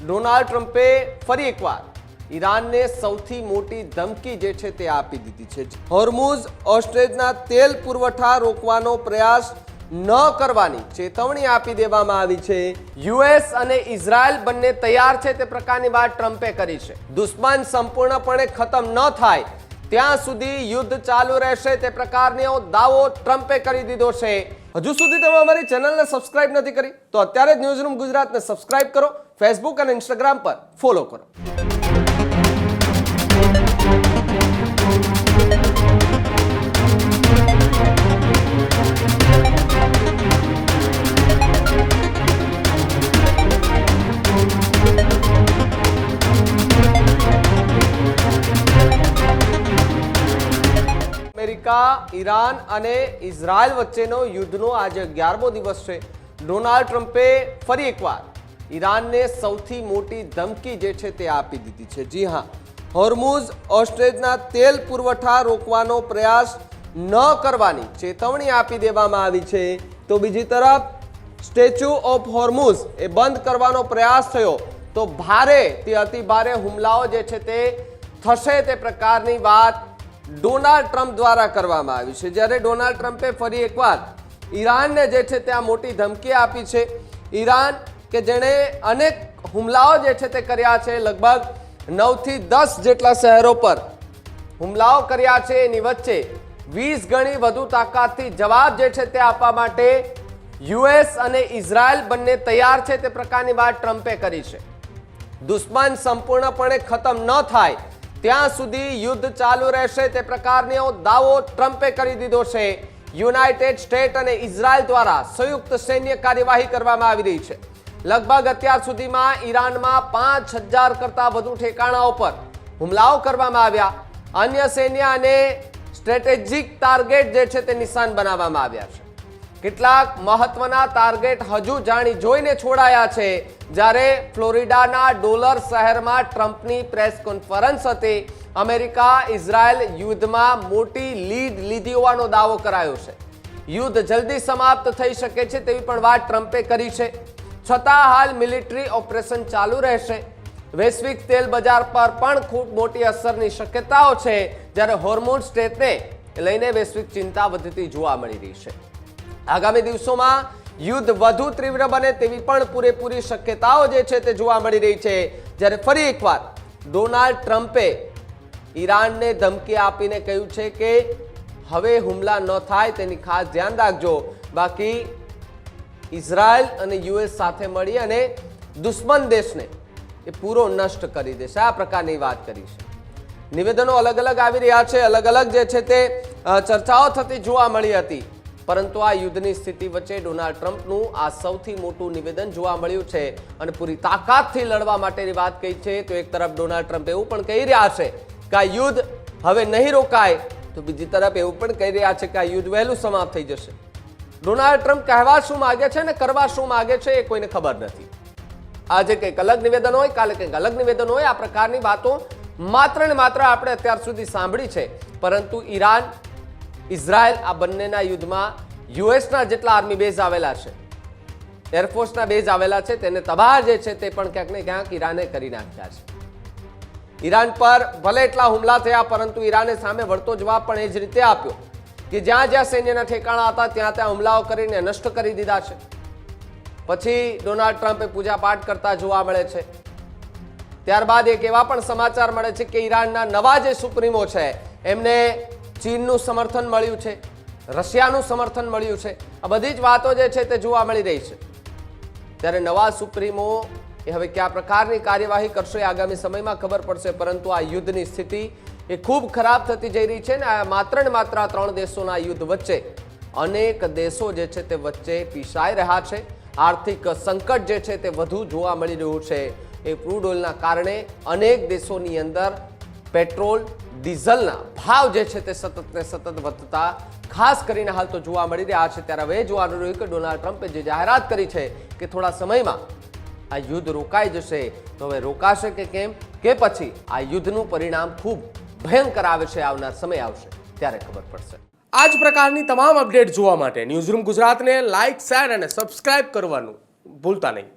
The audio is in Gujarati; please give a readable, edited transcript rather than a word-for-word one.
ડોનાલ્ડ ટ્રમ્પે ફરી એકવાર ઈરાનને સૌથી મોટી ધમકી જે છે તે આપી દીધી છે। હોર્મુઝ ઓસ્ટ્રેજના તેલ પુરવઠા રોકવાનો પ્રયાસ ન કરવાની ચેતવણી આપી દેવામાં આવી છે। યુએસ અને ઇઝરાયલ બંને તૈયાર છે તે પ્રકારની વાત ટ્રમ્પે કરી છે। દુશ્મન સંપૂર્ણપણે ખતમ ન થાય ત્યાં સુધી યુદ્ધ ચાલુ રહેશે તે પ્રકારનો દાવો ટ્રમ્પે કરી દીધો છે। હજુ સુધી તમે અમારી ચેનલને સબસ્ક્રાઇબ નથી કરી તો અત્યારે જ ન્યૂઝરૂમ ગુજરાતને સબસ્ક્રાઇબ કરો, ફેસબુક અને ઇન્સ્ટાગ્રામ પર ફોલો કરો। અમેરિકા, ઈરાન અને ઇઝરાયલ વચ્ચેનો યુદ્ધનો આજે 11મો દિવસ છે। ડોનાલ્ડ ટ્રમ્પે ફરી એકવાર ઈરાનને સૌથી મોટી ધમકી જે છે તે આપી દીધી છે। જી હા, હોર્મુઝ ઓસ્ટ્રેજના તેલ પુરવઠા રોકવાનો પ્રયાસ ન કરવાની ચેતવણી આપી દેવામાં આવી છે। તો બીજી તરફ સ્ટેચ્યુ ઓફ હોર્મુઝ એ બંધ કરવાનો પ્રયાસ થયો તો ભારે તે અતિ ભારે હુમલાઓ જે છે તે થશે તે પ્રકારની વાત ડોનાલ્ડ ટ્રમ્પ દ્વારા કરવામાં આવી છે। જ્યારે ડોનાલ્ડ ટ્રમ્પે ફરી એકવાર ઈરાનને જે છે તે આ મોટી ધમકી આપી છે। ઈરાન કે જેણે અનેક હુમલાઓ જે છે તે કર્યા છે, લગભગ 9 થી 10 જેટલા શહેરો પર હુમલાઓ કર્યા છે, એની વચ્ચે 20 ગણી વધુ તાકાતથી જવાબ જે છે તે આપવા માટે યુએસ અને ઇઝરાયલ બંને તૈયાર છે તે પ્રકારની વાત ટ્રમ્પે કરી છે। દુશ્મન સંપૂર્ણપણે ખતમ ન થાય ત્યાં સુધી યુદ્ધ ચાલુ રહેશે તે પ્રકારનો દાવો ટ્રમ્પે કરી દીધો છે। યુનાઇટેડ સ્ટેટ અને ઇઝરાયલ દ્વારા સંયુક્ત સૈન્ય કાર્યવાહી કરવામાં આવી રહી છે। લગભગ અત્યાર સુધીમાં ઈરાનમાં 5000 કરતાં વધુ ઠેકાણાઓ પર હુમલાઓ કરવામાં આવ્યા। અન્ય સૈન્ય અને સ્ટ્રેટેજિક ટાર્ગેટ જે છે તે નિશાન બનાવવામાં આવ્યા છે। કેટલાક મહત્વના ટાર્ગેટ હજુ જાણી જોઈને છોડાયા છે। જ્યારે ફ્લોરિડાના ડોલર શહેરમાં ટ્રમ્પની પ્રેસ કોન્ફરન્સ હતી, અમેરિકા ઇઝરાયલ યુદ્ધમાં મોટી લીડ લીધી હોવાનો દાવો કરાયો છે। યુદ્ધ જલ્દી સમાપ્ત થઈ શકે છે તેવી પણ વાત ટ્રમ્પે કરી છે। છતાં હાલ મિલિટરી ઓપરેશન ચાલુ રહેશે। વૈશ્વિક તેલ બજાર પર પણ ખૂબ મોટી અસરની શક્યતાઓ છે, જ્યારે હોર્મુઝ સ્ટ્રેટને લઈને વૈશ્વિક ચિંતા વધતી જોવા મળી રહી છે। આગામી દિવસોમાં યુદ્ધ વધુ તીવ્ર બને તેવી પણ પૂરેપૂરી શક્યતાઓ જે છે તે જોવા મળી રહી છે। જ્યારે ફરી એકવાર ડોનાલ્ડ ટ્રમ્પે ઈરાનને ધમકી આપીને કહ્યું છે કે હવે હુમલા ન થાય તેની ખાસ ધ્યાન રાખજો, બાકી ઇઝરાયલ અને યુએસ સાથે મળી અને દુશ્મન દેશને એ પૂરો નષ્ટ કરી દેશે, આ પ્રકારની વાત કરી છે। નિવેદનો અલગ અલગ આવી રહ્યા છે, અલગ અલગ જે છે તે ચર્ચાઓ થતી જોવા મળી હતી, પરંતુ આ યુદ્ધની સ્થિતિ વચ્ચે ડોનાલ્ડ ટ્રમ્પનું આ સૌથી મોટું નિવેદન જોવા મળ્યું છે અને પૂરી તાકાતથી લડવા માટેની વાત કહી છે। તો એક તરફ ડોનાલ્ડ ટ્રમ્પ એવું પણ કહી રહ્યા છે કે આ યુદ્ધ હવે નહીં રોકાય, તો બીજી તરફ એવું પણ કહી રહ્યા છે કે આ યુદ્ધ વહેલું સમાપ્ત થઈ જશે। ડોનાલ્ડ ટ્રમ્પ કહેવા શું માગે છે અને કરવા શું માગે છે એ કોઈને ખબર નથી। આજે કંઈક અલગ નિવેદન હોય, કાલે કંઈક અલગ નિવેદન હોય, આ પ્રકારની વાતો માત્ર ને માત્ર આપણે અત્યાર સુધી સાંભળી છે, પરંતુ ઈરાન ઇઝરાયલ આ બંનેના યુદ્ધમાં યુએસના જેટલા આર્મી બેઝ આવેલા છે, એરફોર્સના બેઝ આવેલા છે, તેને તબાહ જે છે તે પણ ક્યાંક ને ક્યાંક ઈરાને કરી નાખ્યા છે। ઈરાન પર ભલે એટલા હુમલા થયા, પરંતુ ઈરાને સામે વળતો જવાબ પણ એ જ રીતે આપ્યો કે જ્યાં જ્યાં સૈન્યના ઠેકાણા હતા ત્યાં ત્યાં હુમલાઓ કરીને નષ્ટ કરી દીધા છે। પછી ડોનાલ્ડ ટ્રમ્પે પૂજાપાઠ કરતા જોવા મળે છે। ત્યારબાદ એક એવા પણ સમાચાર મળે છે કે ઈરાનના નવા જે સુપ્રીમો છે એમને ચીનનું સમર્થન મળ્યું છે, રશિયાનું સમર્થન મળ્યું છે। આ બધી જ વાતો જે છે તે જોવા મળી રહી છે। ત્યારે નવા સુપ્રીમો એ હવે કયા પ્રકારની કાર્યવાહી કરશે આગામી સમયમાં ખબર પડશે, પરંતુ આ યુદ્ધની સ્થિતિ એ ખૂબ ખરાબ થતી જઈ રહી છે ને માત્ર ને માત્ર 3 દેશોના યુદ્ધ વચ્ચે અનેક દેશો જે છે તે વચ્ચે પીસાઈ રહ્યા છે। આર્થિક સંકટ જે છે તે વધુ જોવા મળી રહ્યું છે। એ ક્રૂડ ઓઇલના કારણે અનેક દેશોની અંદર પેટ્રોલ ડીઝલના ભાવ જે છે તે સતત ને સતત વધતા ખાસ કરીને હાલ તો જોવા મળી રહ્યા છે। ત્યારે હવે જોવાનું રહ્યું કે ડોનાલ્ડ ટ્રમ્પે જે જાહેરાત કરી છે કે થોડા સમયમાં આ યુદ્ધ રોકાઈ જશે, તો હવે રોકાશે કે કેમ, કે પછી આ યુદ્ધનું પરિણામ ખૂબ ભયંકર આવે છે, આવનાર સમય આવશે ત્યારે ખબર પડશે। આ જ પ્રકારની તમામ અપડેટ જોવા માટે ન્યૂઝરૂમ ગુજરાતને લાઇક, શેર અને સબસ્ક્રાઇબ કરવાનું ભૂલતા નહીં।